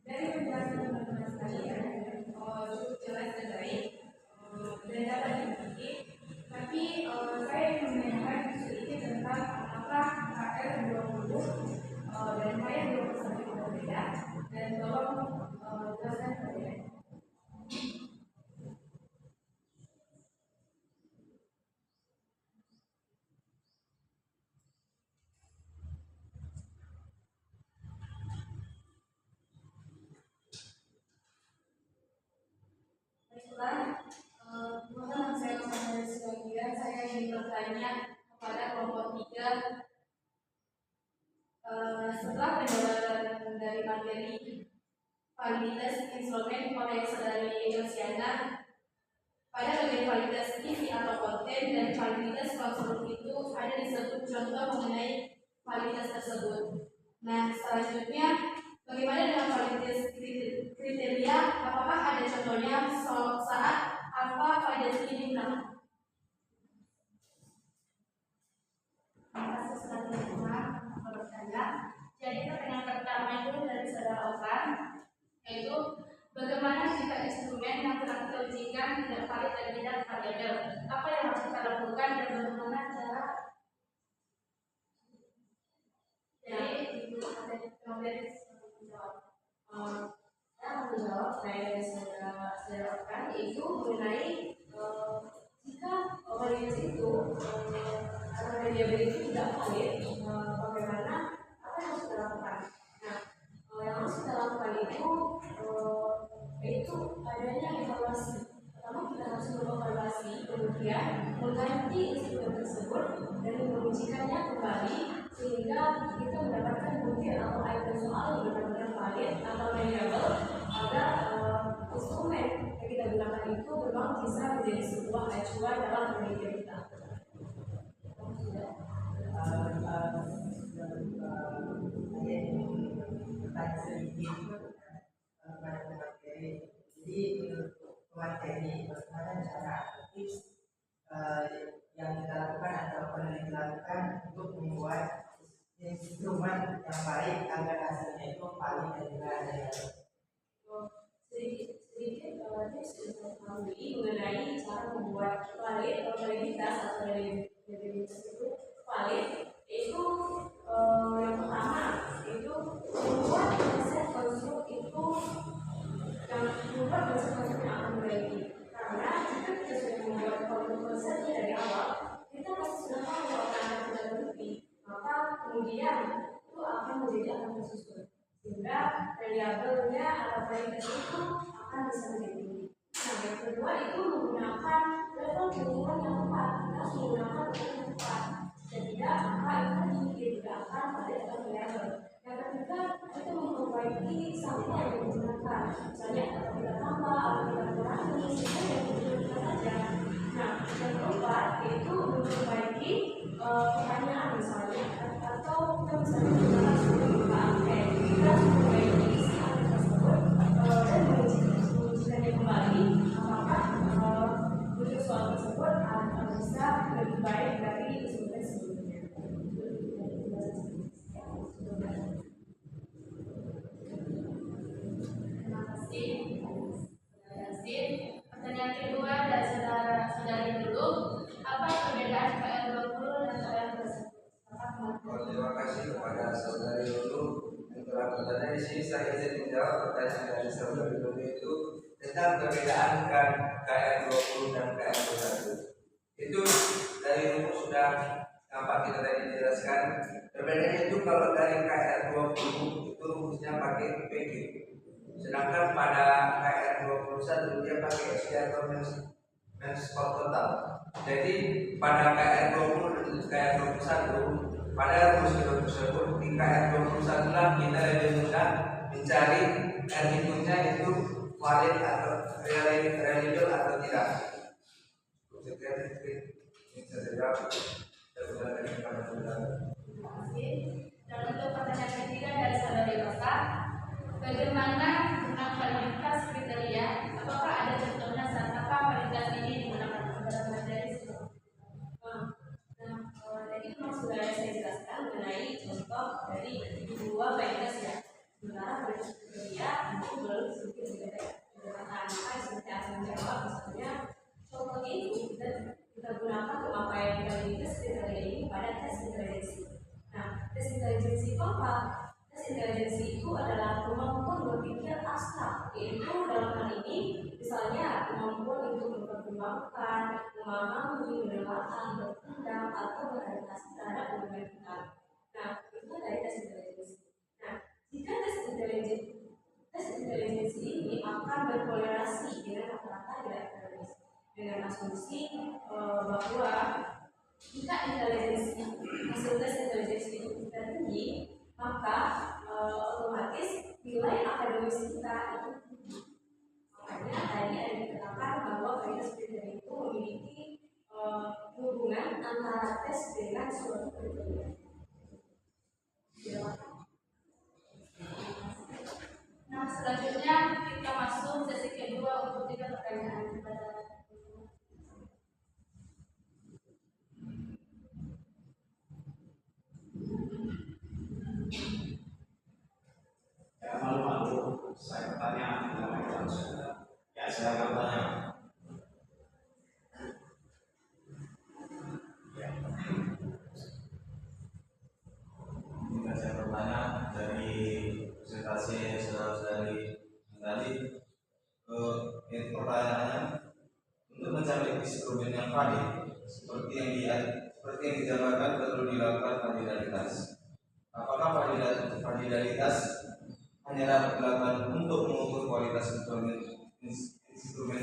Dari penjelasan teman-teman sekalian, cukup jelas dan baik dan dapat dimengerti. Tapi saya ingin menanyakan sedikit tentang apakah KR20 dan KR21 itu berbeda, dan tolong jelaskan perbedaan. Baiklah, mohon saya dari sebagian saya ingin bertanya kepada kelompok 3 setelah penjelasan dari materi validitas instrumen koneksi dari Elsiana pada bagian validitas isi atau konten dan validitas konstruksi itu ada disebut contoh mengenai validitas tersebut. Nah, selanjutnya bagaimana dengan validitas kriteria? Apakah ada contohnya saat apa validitas ini digunakan? Terima kasih selanjutnya bertanya. Jadi pertanyaan pertama itu dari saudara Okan, yaitu bagaimana jika instrumen yang telah kita ujikan tidak valid dan tidak variabel? Apa yang harus kita lakukan dan bagaimana cara? Jadi itu ada kemudian menjawab. Saya akan menjawab dari saudara Okan, yaitu mengenai jika validitas itu atau variabel itu tidak valid, bagaimana apa yang harus kita lakukan? Nah, yang harus kita lakukan itu adanya evaluasi. Pertama kita harus mengevaluasi, kemudian mengganti instrumen tersebut dan mengujikannya kembali sehingga kita mendapatkan bukti atau item soal yang benar-benar valid atau reliable agar instrumen yang kita gunakan itu memang bisa menjadi sebuah acuan dalam penelitian kita. Saya ingin bertanya sedikit kepada materi. Jadi menurut materi, bagaimana cara tips yang kita lakukan atau pernah dilakukan untuk membuat instrumen yang baik agar hasilnya itu valid dan juga reliable? Sedikit tips yang saya ketahui mengenai cara membuat valid atau validitas atau reliabilitas itu valid itu yang pertama itu membuat konsep konstruk itu yang membuat konsep yang akan berarti, karena jika kita sudah membuat konsepnya dari awal kita pasti sudah tahu apa yang akan kita bukti, maka kemudian itu akan menjadi akan tersusun sehingga reliabelnya atau validitas itu akan bisa menjadi tinggi. Nah, yang kedua itu menggunakan level pengukuran yang tepat. Kita harus menggunakan level yang tepat. Tidak, maka itu digunakan pada level level. Yang ketiga, kita memperbaiki sampah yang digunakan. Misalnya, kalau kita tambah atau kita kurangi, sehingga yang digunakan saja. Nah, yang keempat yaitu memperbaiki pertanyaan misalnya, atau kita misalnya menggunakan sebuah buka angket. Kita harus memperbaiki isi angket tersebut dan mengujikannya kembali apakah untuk soal tersebut akan bisa lebih baik dari sebelumnya. Terima kasih. Pertanyaan kedua dari saudari dulu, apa perbedaan KR20 dan KR21? Terima kasih kepada saudari Lulu yang telah bertanya di sini. Saya izin menjawab pertanyaan dari saudari Lulu itu tentang perbedaan KR20 dan KR21. Itu dari Lulu sudah nampak kita tadi dijelaskan. Perbedaannya itu kalau dari KR20 itu rumusnya pakai PG. Sedangkan pada KR21 dia pakai SD atau men-skop total. Jadi pada KR20 dan KR21 pada rumus tersebut di KR21 lah kita lebih mudah mencari R-nya itu valid atau reliable atau tidak. Terima kasih. Dan untuk pertanyaan ketiga dari saudari Rosa, bagaimana tentang validitas kriteria? Apakah ada contohnya saat apa validitas ini digunakan dalam materi? Tadi memang sudah saya jelaskan mengenai contoh dari dua validitas ya. Sementara validitas kriteria itu belum sedikit digunakan. Maka seperti akan menjawab misalnya contoh ini kita gunakan pemakaian validitas kriteria ini pada tes intelijensi. Nah, tes intelijensi itu apa? Tes intelijensi itu adalah kemampuan berpikir abstrak, yaitu dalam hal ini misalnya kemampuan untuk mempertimbangkan, memahami, mendengarkan, bertindak atau beradaptasi terhadap lingkungan kita. Nah, itu dari tes intelijensi. Nah, jika tes intelijensi ini akan berkorelasi dengan rata-rata nilai akademis dengan asumsi bahwa jika hasil tes intelijensi itu kita tinggi, maka otomatis nilai akademis kita itu tinggi. Makanya tadi ada dikatakan bahwa validitas kriteria itu memiliki hubungan antara tes dengan suatu kriteria. Nah, selanjutnya kita masuk sesi kedua untuk 3 pertanyaan kepada malu-malu saya bertanya dengan saudara. Ya, saya bertanya. Jika saya bertanya dari presentasi saudara-saudari tadi, pertanyaannya untuk mencapai instrumen yang valid seperti yang dijabarkan perlu dilakukan validalitas. Apakah validalitas hanya dapat dilakukan untuk mengukur kualitas instrumen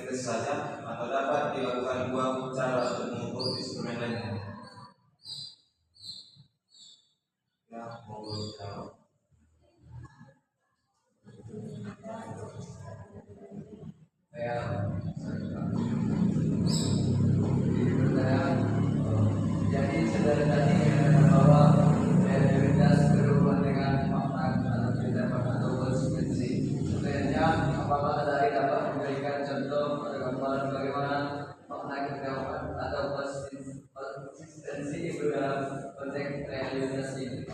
tes saja, atau dapat dilakukan dua cara untuk mengukur instrumen lainnya? Ya, mohon jawab. Jadi saudara tadi mengatakan bahwa reliabilitas berhubungan dengan makna atau tidak atau konsistensi. Sebenarnya apakah dari dapat memberikan contoh atau gambaran bagaimana makna keterlambatan atau konsistensi itu dalam konteks reliabilitas ini?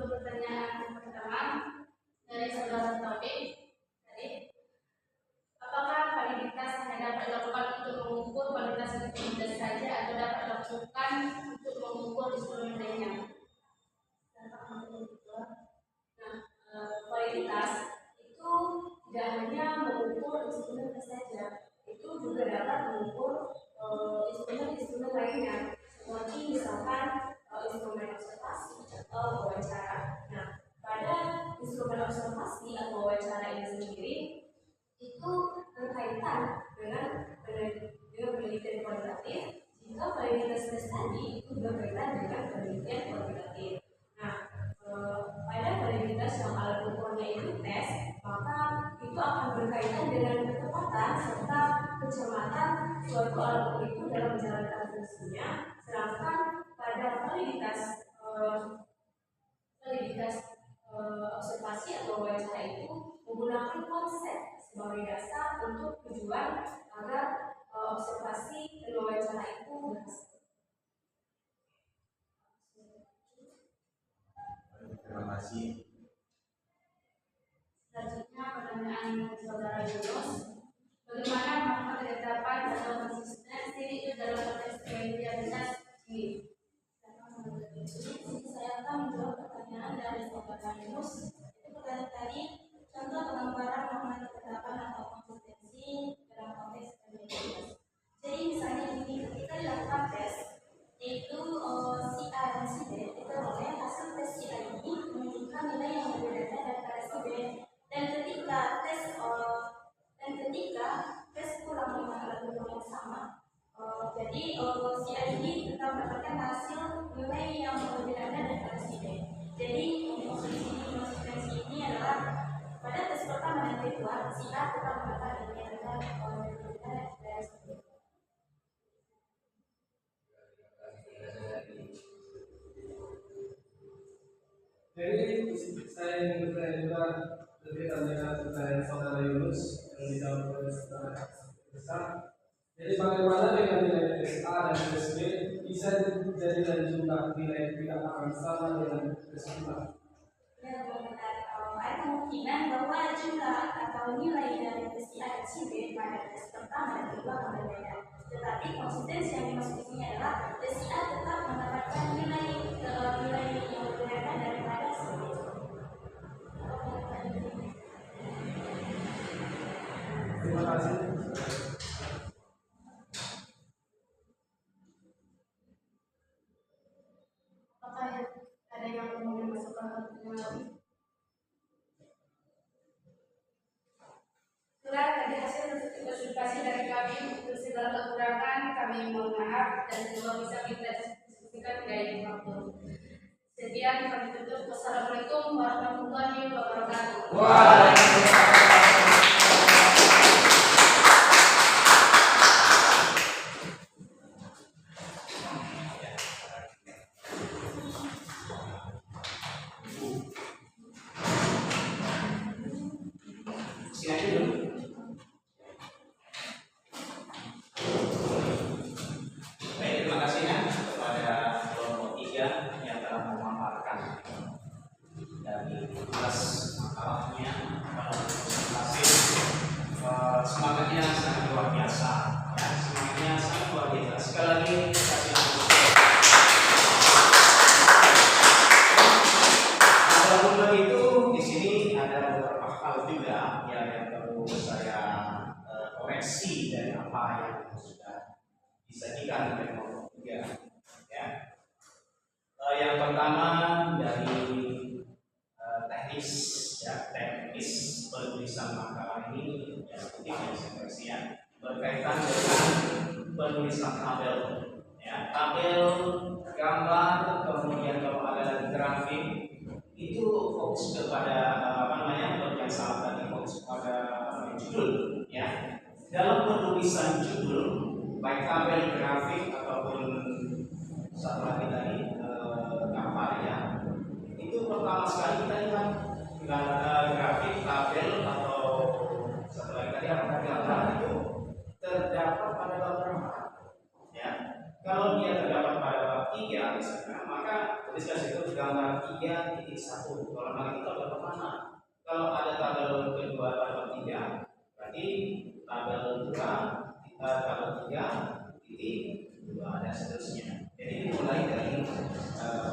untuk pertanyaan pertama dari saudara Taufik tadi, apakah validitas hanya dapat dilakukan untuk mengukur kualitas instrumen saja atau dapat dilakukan untuk mengukur instrumen lainnya? Nah, validitas itu tidak hanya mengukur instrumen saja, itu juga dapat mengukur instrumen-instrumen lainnya. tadi itu berkaitan dengan penelitian kuantitatif. Nah, pada validitas yang alat ukurnya itu tes, maka itu akan berkaitan dengan ketepatan serta kecermatan suatu alat ukur itu dalam menjalankan fungsinya. Sedangkan pada validitas observasi atau wawancara itu menggunakan konsep sebagai dasar untuk tujuan agar observasi dan wawancara itu berhasil. Terima kasih. Selanjutnya pertanyaan saudara Yunus, bagaimana melakukan ketetapan atau konsistensi dalam konteks kredibilitas ini? Saya akan menjawab pertanyaan dari saudara Yunus. Itu pertanyaan tadi, contoh penggambaran mengenai ketetapan atau konsistensi dalam konteks kredibilitas. Jadi misalnya ini ketika dilakukan tes, yaitu si A dan si B, kita boleh hasil tes si A ini menunjukkan nilai yang berbeda daripada si B. Dan ketika tes kurang dengan alat ukur yang sama, jadi si A ini tetap mendapatkan hasil nilai yang berbeda daripada si B. Jadi konsistensi ini adalah pada tes pertama dan kedua si A tetap mendapatkan nilai yang berbeda dari si B. Jadi saya ingin bertanya juga berkaitan dengan pertanyaan saudara Yunus yang dijawab oleh saudara besar. Jadi bagaimana dengan nilai tes A dan tes B bisa dijadikan jumlah nilai tidak akan sama dengan tes A? Ya, benar. Ada kemungkinan bahwa jumlah atau nilai dari tes A dan si B pada tes pertama dan kedua akan berbeda. Tetapi konsistensi yang dimaksud di sini adalah tes A tetap mendapatkan nilai yang berbeda daripada si B. Terima kasih. Apakah ada yang mau dimasukkan ke pertanyaan lagi? Itulah tadi hasil konsultasi dari kami. Untuk segala kekurangan kami mohon maaf dan semoga bisa kita diskusikan dengan waktu. Sekian kami tutup. Wassalamualaikum warahmatullahi wabarakatuh. Baik, terima kasih ya kepada kelompok 3 yang telah memaparkan dari tugas makalahnya pada presentasi. Semangatnya sangat luar biasa, ya, semangatnya sangat luar biasa. Sekali lagi kasih walaupun begitu, di sini ada beberapa hal juga yang perlu saya koreksi dari apa yang sudah disajikan oleh kelompok 3. Ya. Yang pertama dari teknis penulisan makalah ini ya seperti yang saya koreksi ya, berkaitan dengan penulisan tabel. Ya, tabel, gambar, kemudian kalau ada grafik itu fokus kepada yang salah tadi fokus pada judul ya. Dalam penulisan judul baik tabel, grafik ataupun satu lagi tadi gambar ya, itu pertama sekali kita lihat grafik, tabel atau satu lagi tadi gambar itu terdapat pada bab berapa ya. Kalau dia terdapat pada bab 3 misalnya, maka tuliskan situ gambar 3.1. Kalau lagi itu tabel mana? Kalau ada tabel kedua pada bab 3, berarti tabel 2, tabel 3.2 dan seterusnya. Jadi mulai dari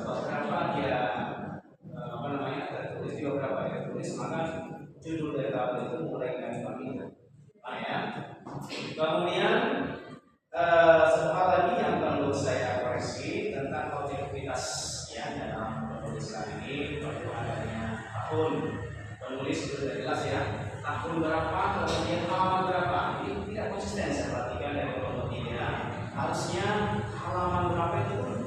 beberapa dia tertulis di beberapa dia tulis, maka judul dari tabel itu mulai dari bab itu. Nah ya. Kemudian satu hal lagi yang perlu saya koreksi tentang objektivitas ya dalam penulisan ini, perlu adanya tahun. Penulis itu sudah jelas ya, tahun berapa, kemudian halaman berapa. Ini tidak konsisten, saya perhatikan dari kelompok 3. Harusnya halaman berapa itu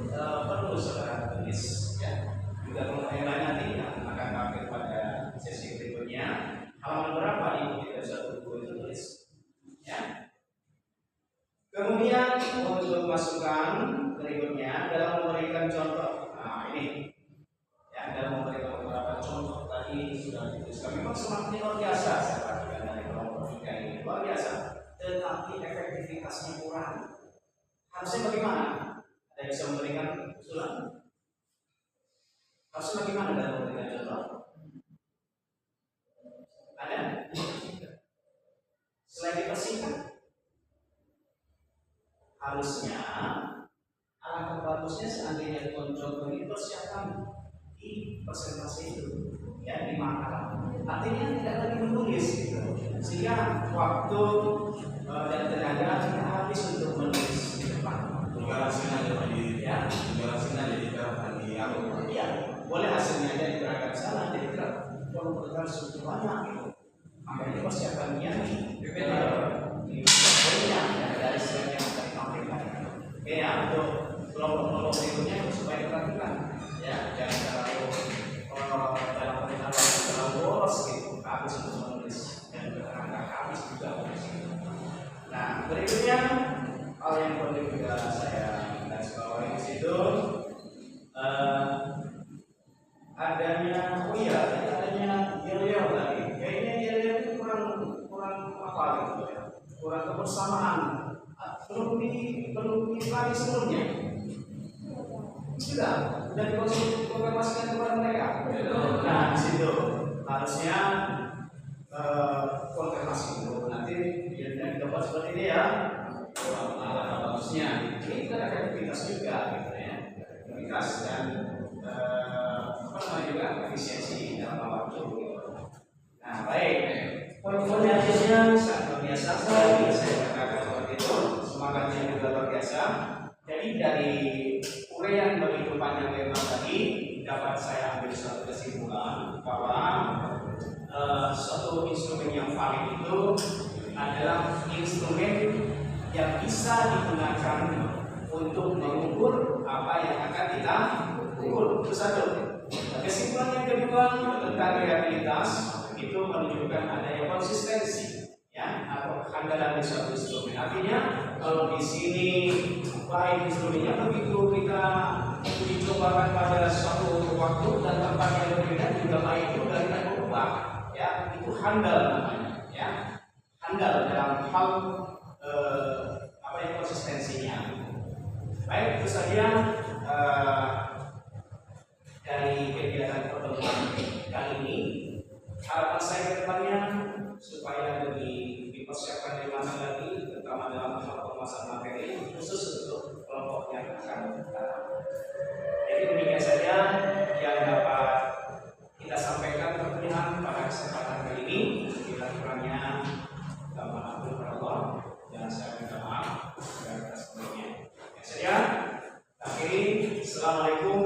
masukan berikutnya dalam memberikan contoh. Nah ini ya, dalam memberikan beberapa contoh tadi sudah dituliskan. Memang semangatnya luar biasa saya perhatikan dari kelompok 3 ini, luar biasa. Tetapi efektivitasnya kurang. Harusnya bagaimana? Ada yang bisa memberikan usulan? Harusnya bagaimana dalam memberikan contoh? Ada? Selain dipersingkat, harusnya alangkah bagusnya seandainya contoh ini persiapkan di presentasi itu, ya di makalah. Artinya tidak lagi menulis, gitu. Sehingga waktu dan tenaga kita habis untuk menulis di depan. Tugasnya aja di Ya, tugasnya aja diterapkan di aku. iya, boleh hasilnya aja digerakkan sana, jadi kalau bergerak cukup banyak gitu. Makanya persiapannya di poinnya ya, dari slide yang tadi tampilkan. Oke ya, untuk kelompok-kelompok berikutnya supaya diperhatikan ya, jangan terlalu dalam pengenalan terlalu boros gitu, habis untuk menulis dan keterangan habis juga. Nah berikutnya hal yang penting juga saya garis bawahi di situ adanya yel-yel tadi. Kayaknya yel-yel itu kurang apa gitu ya, kurang kebersamaan. Belum lagi sebelumnya. Sudah dikonfirmasikan kepada mereka. Nah di situ harusnya konfirmasi dulu. Nanti yang dapat seperti ini ya. Alangkah bagusnya. Ini kan efektivitas juga gitu ya. Efektivitas dan juga efisiensi dalam waktu gitu. Nah baik, poin-poin akhirnya sangat luar biasa sekali saya katakan seperti itu, semangatnya juga luar biasa. Jadi dari uraian begitu panjang lebar tadi dapat saya ambil suatu kesimpulan bahwa suatu instrumen yang valid itu adalah instrumen yang bisa digunakan untuk mengukur apa yang akan kita ukur. Itu satu. Kesimpulan yang kedua tentang reliabilitas itu menunjukkan adanya konsistensi ya atau kehandalan di suatu instrumen. Artinya kalau di sini baik instrumennya begitu kita uji cobakan pada suatu waktu dan tempat yang berbeda juga baik juga tidak berubah ya, itu handal namanya ya, handal dalam hal konsistensinya. Baik, itu saja dari kegiatan pertemuan kali ini. Harapan saya ke depannya supaya lebih dipersiapkan lebih matang lagi, terutama dalam hal pemasaran materi khusus untuk kelompok yang akan datang. Jadi demikian saja yang dapat kita sampaikan pertengahan pada kesempatan kali ini. Bila kurangnya kita maaf kepada Allah dan saya minta maaf atas sebelumnya. Yang saya akhiri, Assalamualaikum